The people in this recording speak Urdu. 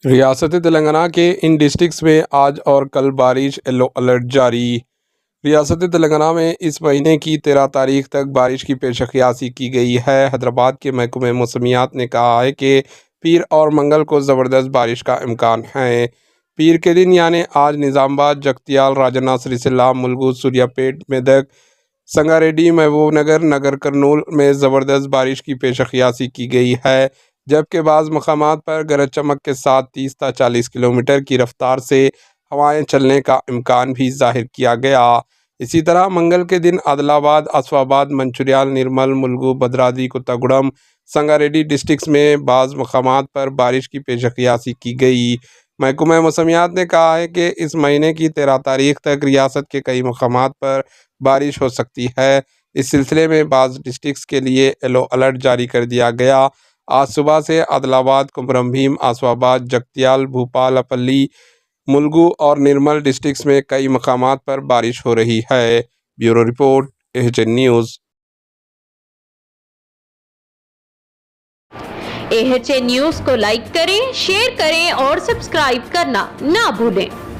ریاست تلنگانہ کے ان ڈسٹرکٹس میں آج اور کل بارش، یلو الرٹ جاری۔ ریاست تلنگانہ میں اس مہینے کی 13 تاریخ تک بارش کی پیش خیاسی کی گئی ہے۔ حیدرآباد کے محکمہ موسمیات نے کہا ہے کہ پیر اور منگل کو زبردست بارش کا امکان ہے۔ پیر کے دن یعنی آج نظام آباد، جگتیال، راجنا، سریسیلا، ملگو، سوریا پیٹ، میدک، سنگاریڈی، محبوب نگر، نگر کرنول میں زبردست بارش کی پیش خیاسی کی گئی ہے، جبکہ بعض مقامات پر گرج چمک کے ساتھ 30 تا 40 کلومیٹر کی رفتار سے ہوائیں چلنے کا امکان بھی ظاہر کیا گیا۔ اسی طرح منگل کے دن عادل آباد، آصف آباد، منچریال، نرمل، ملگو، بھدرادری، کوتاگوڑم، سنگاریڈی ڈسٹرکٹس میں بعض مقامات پر بارش کی پیش خیاسی کی گئی۔ محکمہ موسمیات نے کہا ہے کہ اس مہینے کی 13 تاریخ تک ریاست کے کئی مقامات پر بارش ہو سکتی ہے۔ اس سلسلے میں بعض ڈسٹرکٹس کے لیے یلو الرٹ جاری کر دیا گیا۔ آج صبح سے عادل آباد، کمرم بھیم، آصف آباد، جگتیال، بھوپال پلی، ملگو اور نرمل ڈسٹرکٹس میں کئی مقامات پر بارش ہو رہی ہے۔ Bureau report, AHN news. AHN news کو لائک کریں، شیئر کریں اور سبسکرائب کرنا نہ بھولیں۔